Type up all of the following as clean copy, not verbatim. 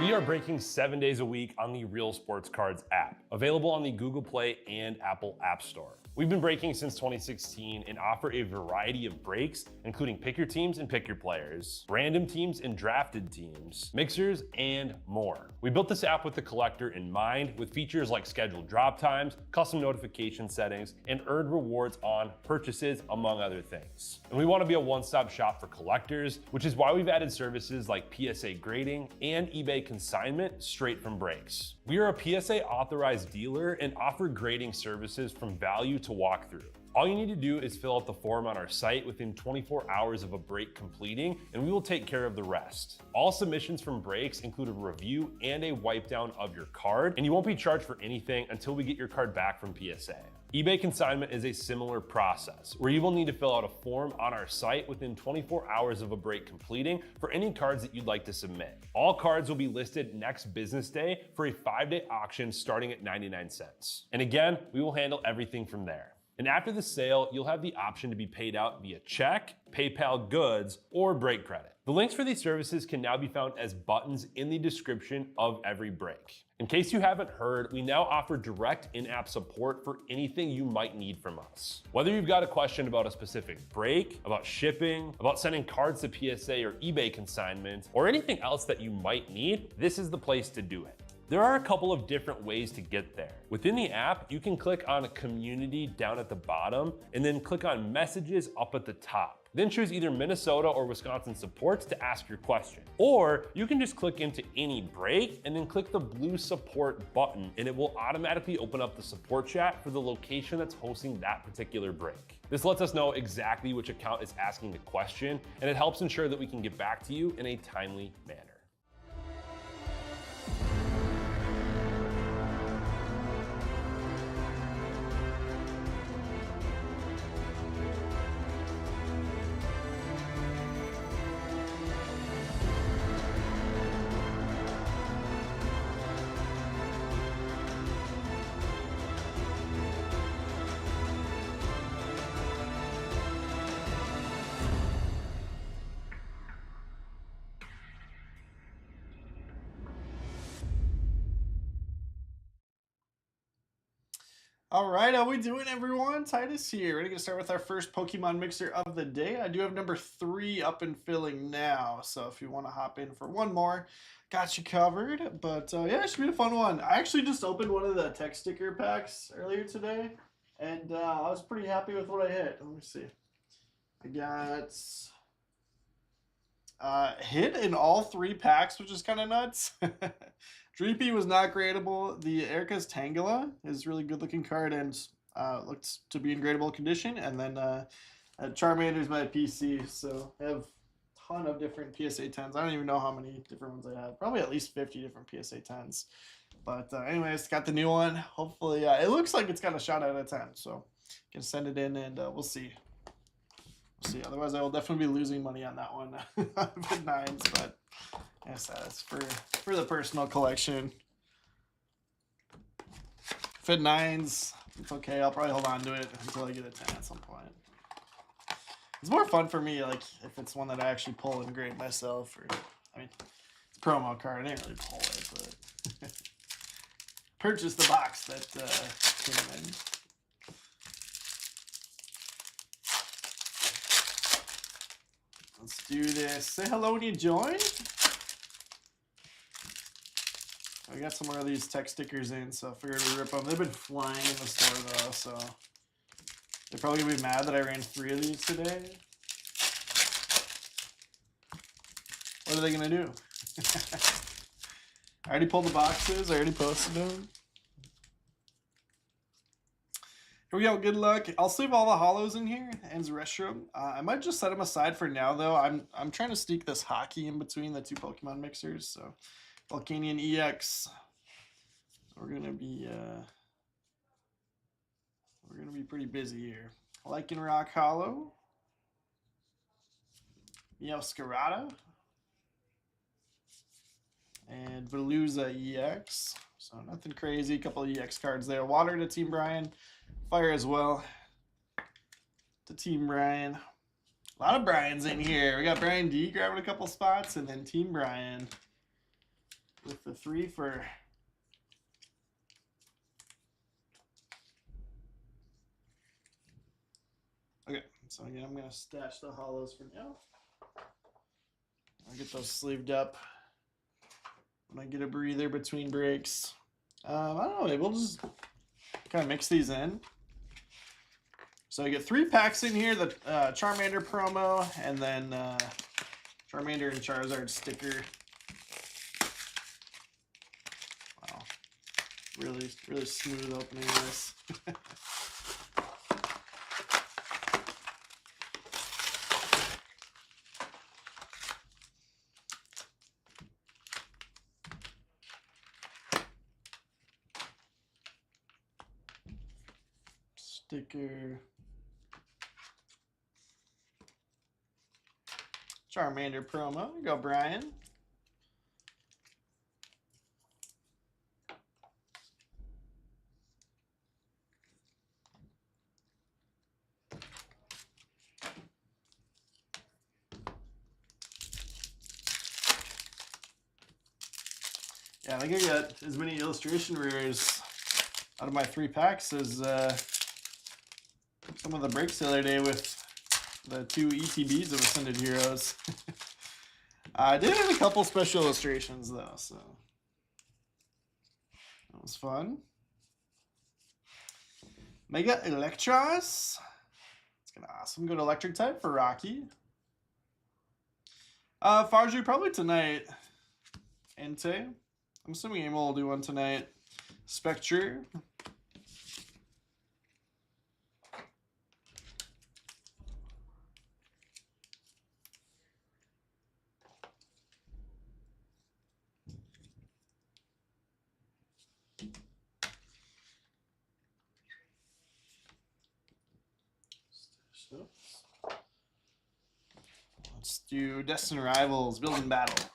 We are breaking 7 days a week on the Real Sports Cards app, available on the Google Play and Apple App Store. We've been breaking since 2016 and offer a variety of breaks, including pick your teams and pick your players, random teams and drafted teams, mixers, and more. We built this app with the collector in mind, with features like scheduled drop times, custom notification settings, and earned rewards on purchases, among other things. And we want to be a one-stop shop for collectors, which is why we've added services like PSA grading and eBay consignment straight from breaks. We are a PSA authorized dealer and offer grading services from value to walkthrough. All you need to do is fill out the form on our site within 24 hours of a break completing, and we will take care of the rest. All submissions from breaks include a review and a wipe down of your card, and you won't be charged for anything until we get your card back from PSA. eBay consignment is a similar process, where you will need to fill out a form on our site within 24 hours of a break completing for any cards that you'd like to submit. All cards will be listed next business day for a 5-day auction starting at 99 cents. And again, we will handle everything from there. And after the sale, you'll have the option to be paid out via check, PayPal goods, or break credit. The links for these services can now be found as buttons in the description of every break. In case you haven't heard, we now offer direct in-app support for anything you might need from us. Whether you've got a question about a specific break, about shipping, about sending cards to PSA or eBay consignment, or anything else that you might need, this is the place to do it. There are a couple of different ways to get there. Within the app, you can click on Community down at the bottom, and then click on Messages up at the top. Then choose either Minnesota or Wisconsin supports to ask your question. Or you can just click into any break and then click the blue support button, and it will automatically open up the support chat for the location that's hosting that particular break. This lets us know exactly which account is asking the question, and it helps ensure that we can get back to you in a timely manner. All right, how we doing, everyone? Titus here. Ready to start with our first Pokemon mixer of the day. I do have number 3 up and filling now, so if you want to hop in for one more, got you covered. But yeah, it should be a fun one. I actually just opened one of the tech sticker packs earlier today, and I was pretty happy with what I hit. Let me see. I got hit in all 3 packs, which is kind of nuts. Dreepy was not gradable. The Erica's Tangela is a really good looking card and looks to be in gradable condition. And then Charmander's my PC, so I have a ton of different PSA 10s. I don't even know how many different ones I have. Probably at least 50 different PSA 10s. But anyways, got the new one. Hopefully, it looks like it's got a shot out of 10. So can send it in and we'll see. We'll see. Otherwise, I will definitely be losing money on that one with 9s, but yes, that's for the personal collection. Fit 9s, it's okay. I'll probably hold on to it until I get a 10 at some point. It's more fun for me, like if it's one that I actually pull and grade myself, or I mean, it's a promo card. I didn't really pull it, but purchase the box that came in. Let's do this. Say hello when you join. I got some more of these tech stickers in, so I figured we'd rip them. They've been flying in the store, though, so they're probably going to be mad that I ran 3 of these today. What are they going to do? I already pulled the boxes. I already posted them. Here we go. Good luck. I'll save all the hollows in here and Reshiram. I might just set them aside for now, though. I'm trying to sneak this hockey in between the 2 Pokemon mixers, so... Volcanion EX. We're gonna be pretty busy here. Lycanroc Hollow. Meowscarada. And Veluza EX. So nothing crazy. A couple of EX cards there. Water to Team Brian. Fire as well to Team Brian. A lot of Brian's in here. We got Brian D grabbing a couple spots, and then Team Brian. with the 3 for okay. So again, I'm gonna stash the hollows for now. I'll get those sleeved up when I get a breather between breaks. I don't know. Maybe we'll just kind of mix these in. So I get 3 packs in here, the Charmander promo, and then Charmander and Charizard sticker. Wow. Really, really smooth opening this. Sticker. Charmander promo. Here you go, Brian. Yeah, I think I got as many illustration rares out of my 3 packs as some of the breaks the other day with the 2 ETBs of Ascended Heroes. I did have a couple special illustrations though, so that was fun. Mega Electros. It's gonna awesome. Go to electric type for Rocky. Farju probably tonight. Entei. I'm assuming Emil will do one tonight. Spectre. Let's do Destined Rivals, Building Battle.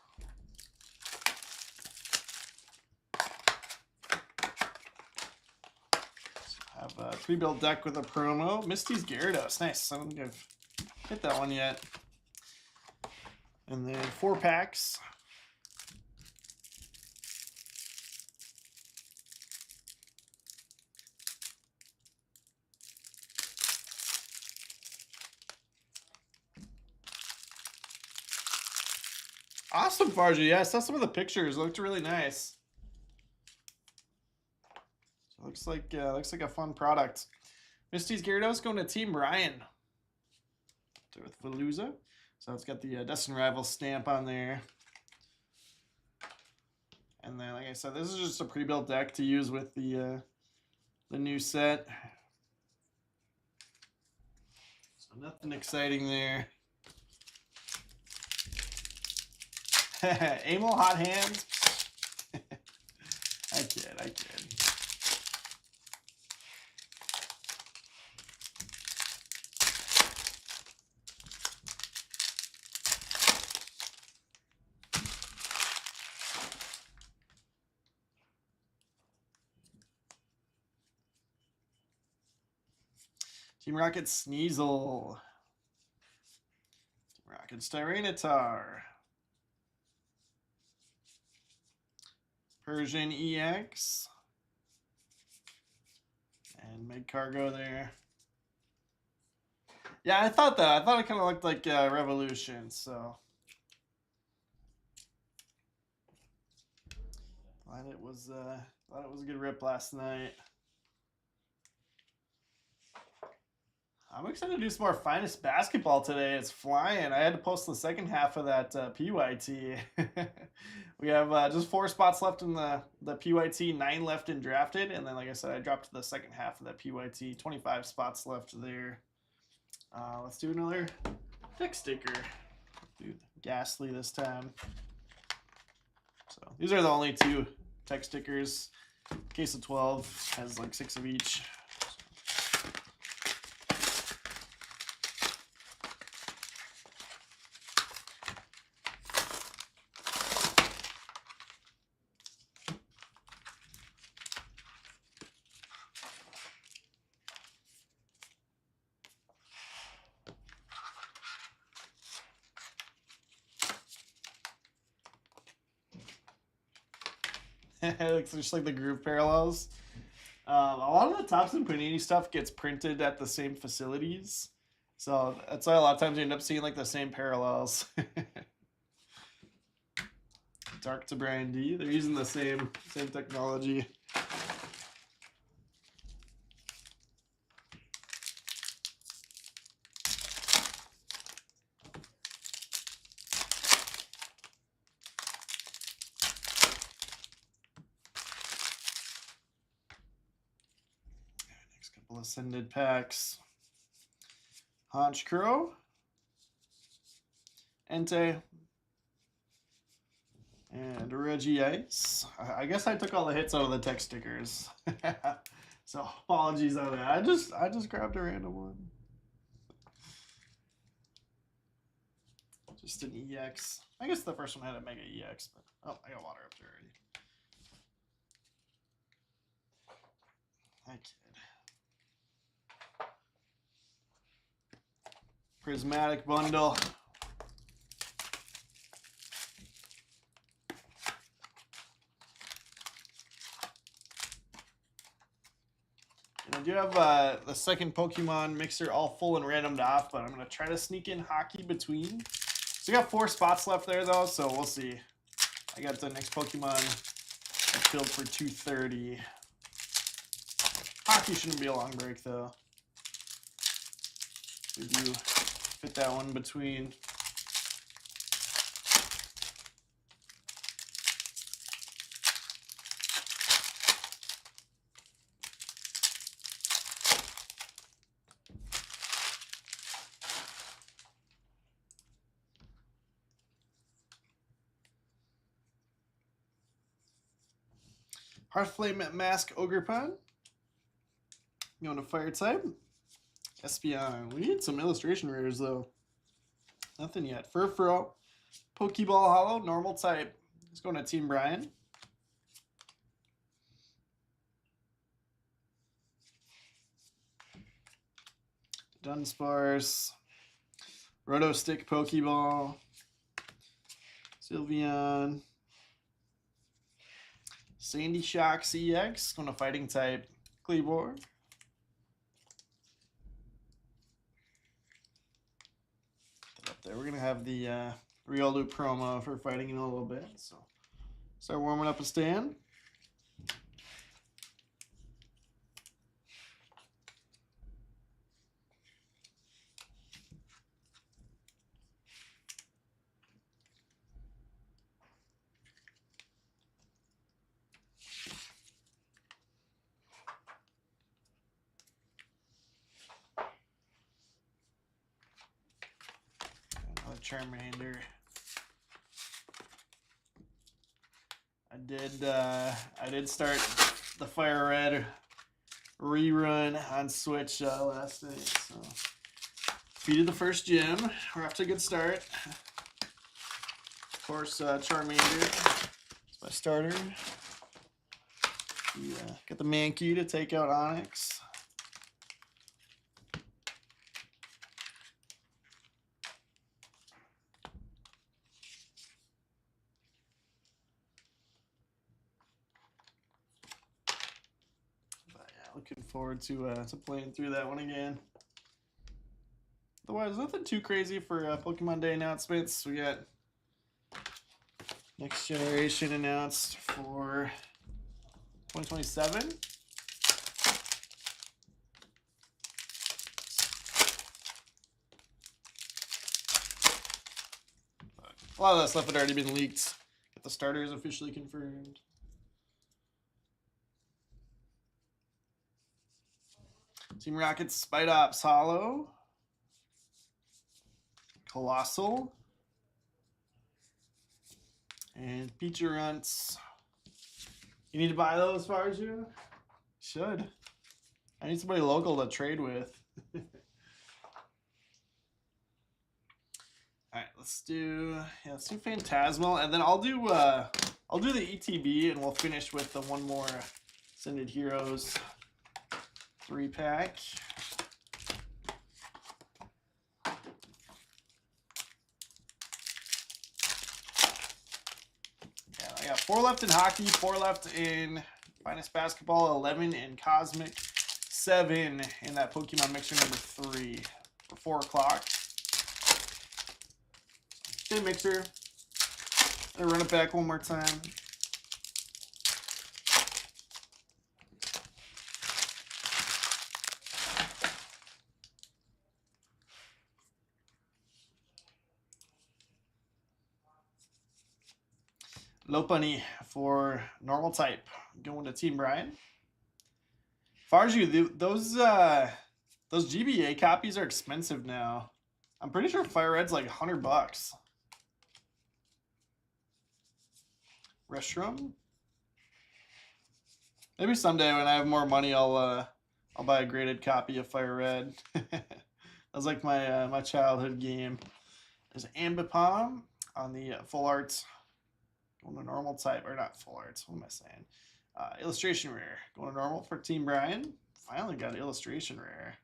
Have a pre-built deck with a promo. Misty's Gyarados, nice. I don't think I've hit that one yet. And then 4 packs. Awesome, Farji. Yeah, I saw some of the pictures. It looked really nice. So looks like a fun product. Misty's Gyarados going to Team Ryan with Veluza. So it's got the Destined Rivals stamp on there. And then, like I said, this is just a pre-built deck to use with the new set. So nothing exciting there. Emil Hot Hands. I kid. Team Rocket Sneasel. Team Rocket Tyranitar. Persian EX. And Meg Cargo there. Yeah, I thought that. I thought it kind of looked like Revolution, so. Thought it was a good rip last night. I'm excited to do some more Finest Basketball today. It's flying. I had to post the second half of that PYT. We have just 4 spots left in the PYT, 9 left in Drafted, and then, like I said, I dropped to the second half of that PYT, 25 spots left there. Let's do another deck sticker. Do Ghastly this time. So these are the only 2 tech stickers. Case of 12 has like 6 of each. It looks just like the groove parallels. A lot of the Topps and Panini stuff gets printed at the same facilities, so that's why a lot of times you end up seeing like the same parallels. Dark to Brandy, they're using the same technology. Next couple Ascended packs. Honchkrow, Entei, and Reggie Ice. I guess I took all the hits out of the tech stickers. So apologies on that. I just grabbed a random one. Just an EX. I guess the first one had a Mega EX, but oh, I got water up there already. I kid. Prismatic bundle. And I do have the second Pokemon mixer all full and randomed off, but I'm going to try to sneak in hockey between. So we got 4 spots left there, though, so we'll see. I got the next Pokemon filled for 230. Hockey shouldn't be a long break, though. We do fit that one between. Hearthflame Mask Ogerpon. Going to Fire type. Espeon. We need some illustration rares though. Nothing yet. Furfurl. Pokeball Hollow. Normal type. Let's go to Team Brian. Dunsparce. Roto Stick Pokeball. Sylveon. Sandy Shock CX. Going to Fighting type. Kleavor. Up there. We're going to have the Riolu promo for fighting in a little bit. So start warming up a stand. Charmander. I did start the Fire Red rerun on Switch last night. So defeated the first gym. We're off to a good start. Of course, Charmander is my starter. Got the Mankey to take out Onyx. Looking forward to playing through that one again. Otherwise, nothing too crazy for Pokemon Day announcements. We got Next Generation announced for 2027. A lot of that stuff had already been leaked. Get the starters officially confirmed. Team Rocket Spidops Hollow. Colossal. And Peachurunts. You need to buy those, Farju? Should. I need somebody local to trade with. Alright, let's do Phantasmal, and then I'll do the ETB, and we'll finish with the one more Ascended Heroes 3-pack. Yeah, I got 4 left in hockey, 4 left in Finest Basketball, 11 in Cosmic, 7 in that Pokemon Mixer number 3 for 4 o'clock. Okay, Mixer. I'll run it back one more time. Lopunny for normal type. Going to Team Brian. Farju, those GBA copies are expensive now. I'm pretty sure Fire Red's like $100. Restroom. Maybe someday when I have more money, I'll buy a graded copy of Fire Red. That was like my my childhood game. There's Ambipom on the full art. Going to normal type, or not full arts. What am I saying? Illustration rare. Going to normal for Team Brian. Finally got illustration rare.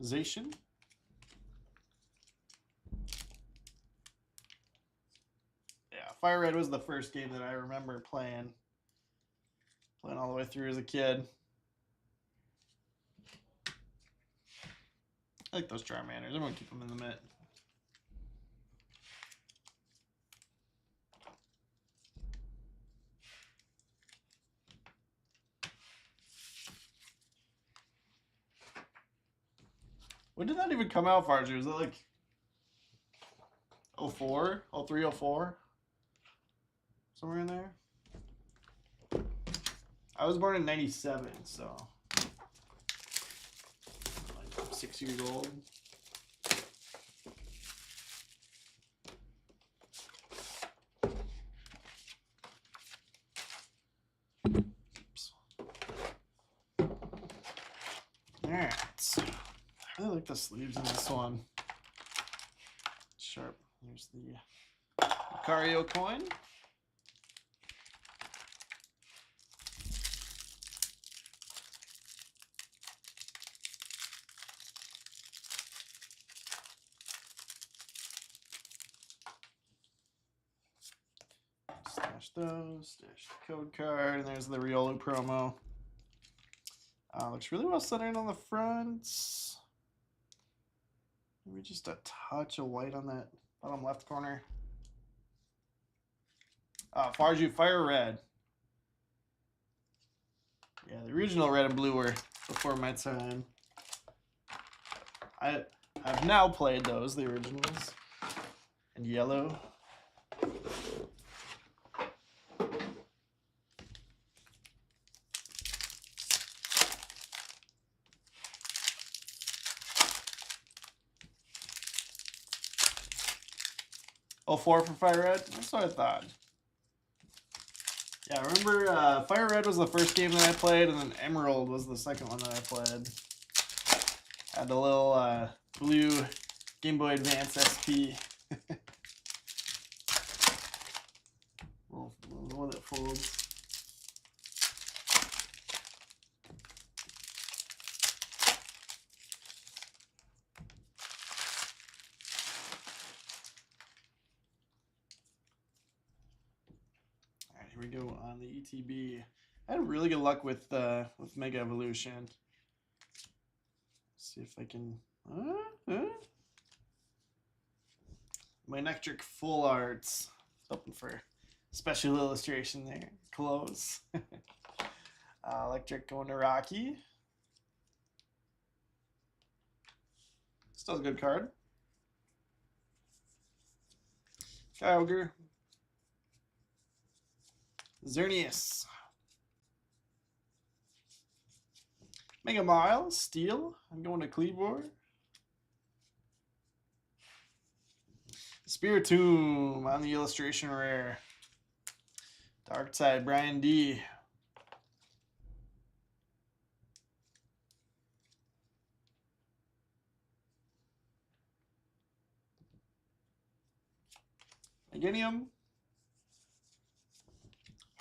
Zation. Yeah, Fire Red was the first game that I remember playing all the way through as a kid. I like those Charmanders. I'm gonna keep them in the mitt. When did that even come out, Farju? Was it like 04? 03, 04? Somewhere in there? I was born in 97, so like 6 years old. Oops. Alright. I really like the sleeves in this one. Sharp. Here's the Lucario coin. Stash those. Stash the code card. And there's the Riolu promo. Looks really well centered on the front. Maybe just a touch of white on that bottom left corner. Farju, Fire Red. Yeah, the original red and blue were before my time. I've now played those, the originals. And yellow. Oh, 4 for Fire Red? That's what I thought. Yeah, I remember Fire Red was the first game that I played, and then Emerald was the second one that I played. Had the little blue Game Boy Advance SP. The one that folds. Here we go on the ETB. I had really good luck with Mega Evolution. Let's see if I can. My Electric Full Arts. Hoping for special illustration there. Close. Electric going to Rocky. Still a good card. Kyogre. Xerneas. Mega Mile, Steel. I'm going to Kleavor. Spiritomb on the illustration rare. Dark Side, Brian D. Meganium.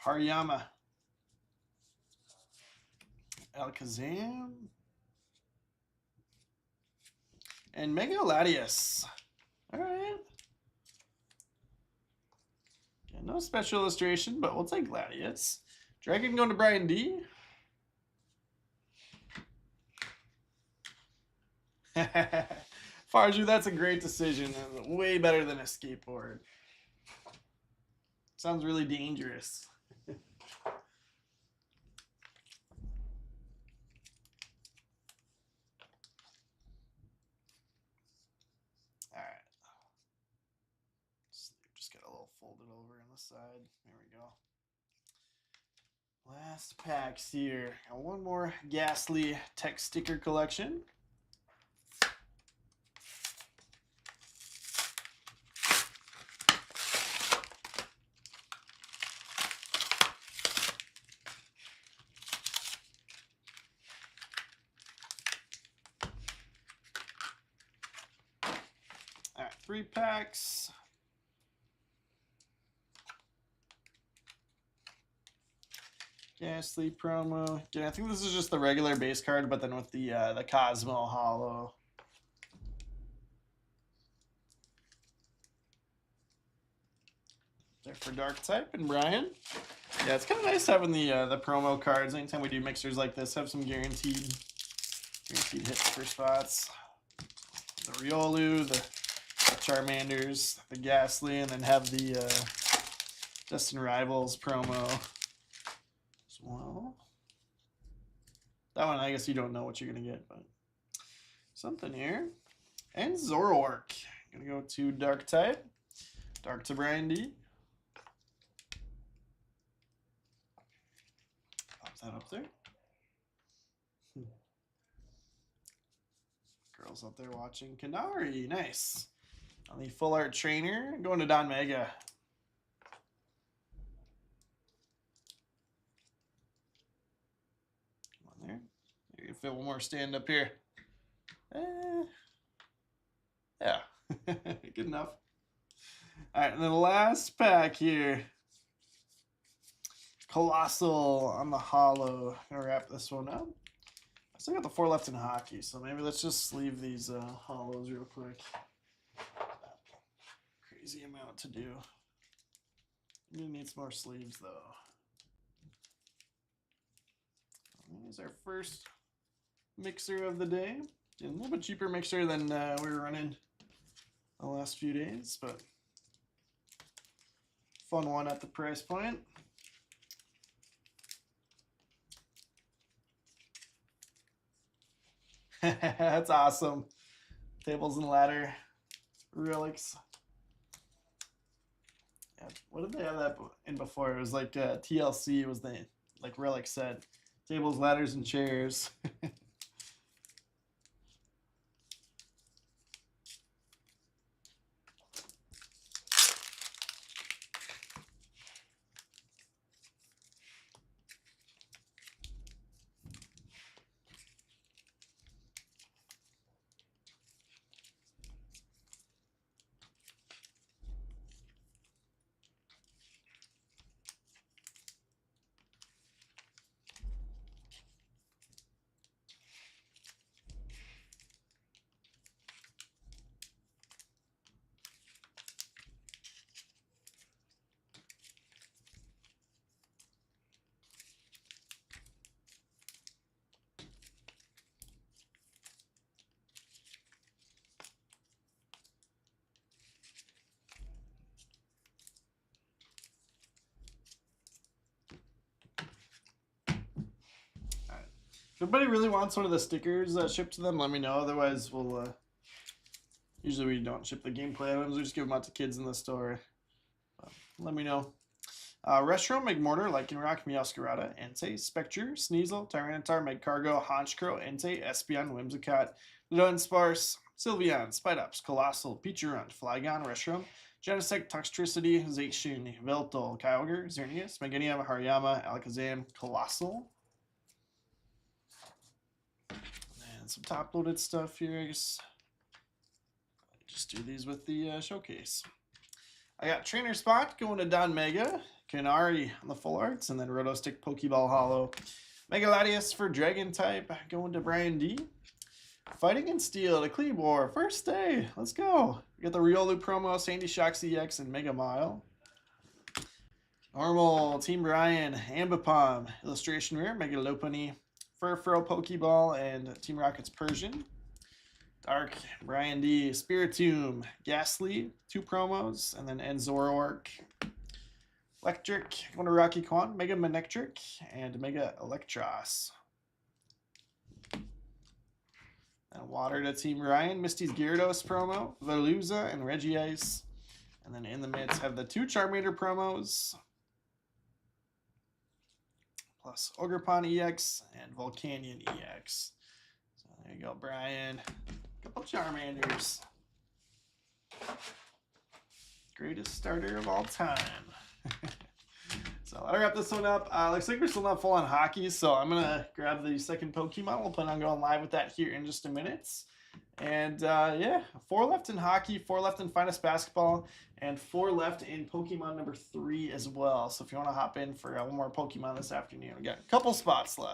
Hariyama. Alakazam. And Mega Latias. Alright. No special illustration, but we'll take Gladius. Dragon going to Brian D. Farju, that's a great decision. Way better than a skateboard. Sounds really dangerous. Alright. Just got a little folded over on the side. There we go. Last packs here. And one more Ghastly Tech sticker collection. All right, 3 packs. Ghastly promo. Yeah, I think this is just the regular base card, but then with the Cosmo Hollow. There for Dark Type and Brian. Yeah, it's kind of nice having the promo cards. Anytime we do mixers like this, have some guaranteed hits for spots. The Riolu, the Charmanders, the Ghastly, and then have the Destin Rivals promo as well. That one, I guess you don't know what you're going to get, but something here. And Zoroark. Going to go to Dark Type. Dark to Brian D. Pop that up there. Girls out there watching. Kanari, nice. On the full art trainer, going to Don Mega. Come on there. You can fit one more stand up here. Yeah, good enough. All right, and then the last pack here. Colossal on the hollow. Gonna wrap this one up. I still got the 4 left in hockey, so maybe let's just sleeve these hollows real quick. Crazy amount to do. I'm gonna need some more sleeves though. Here's our first mixer of the day. A little bit cheaper mixer than we were running the last few days, but fun one at the price point. That's awesome. Tables and ladder relics. Yeah, what did they have that in before? It was like TLC was the like relic set. Tables, ladders, and chairs. If anybody really wants one of the stickers shipped to them, let me know. Otherwise, we'll usually we don't ship the gameplay items. We just give them out to kids in the store. Let me know. Restroom, Magmortar, Lycanroc, Meowscarada, Entei, Spectre, Sneasel, Tyranitar, Magcargo, Honchkrow, Entei, Espeon, Whimsicott, Dunsparce, Sylveon, Spidops, Colossal, Pichurunt, Flygon, Restroom, Genesect, Toxtricity, Zacian, Veltal, Kyogre, Xerneas, Meganium, Hariyama, Alakazam, Colossal. And some top-loaded stuff here, I guess. Just do these with the showcase. I got Trainer Spot going to Don Mega, Kanari on the full arts, and then Rotostick Pokeball Hollow. Mega Latias for Dragon type going to Brian D. Fighting and Steel to Kleavor. First day. Let's go. We got the Riolu promo, Sandy Shock CX, and Mega Mile. Normal, Team Brian, Ambipom, Illustration Rare, Mega Lopunny, Furfurl Pokeball, and Team Rocket's Persian. Dark, Brian D, Spiritomb, Ghastly, 2 promos, and then Enzoroark. Electric, going to Rocky Kwan, Mega Manectric, and Mega Electros. And Water to Team Ryan, Misty's Gyarados promo, Veluza, and Regice. And then in the midst have the 2 Charmander promos, plus Ogerpon EX and Volcanion EX. So there you go, Brian. Couple Charmanders. Greatest starter of all time. So I'll wrap this one up. Looks like we're still not full on hockey, so I'm gonna grab the second Pokemon. We'll plan on going live with that here in just a minute. And yeah, 4 left in hockey, 4 left in Finest Basketball, and 4 left in Pokemon number 3 as well. So if you want to hop in for one more Pokemon this afternoon, we got a couple spots left.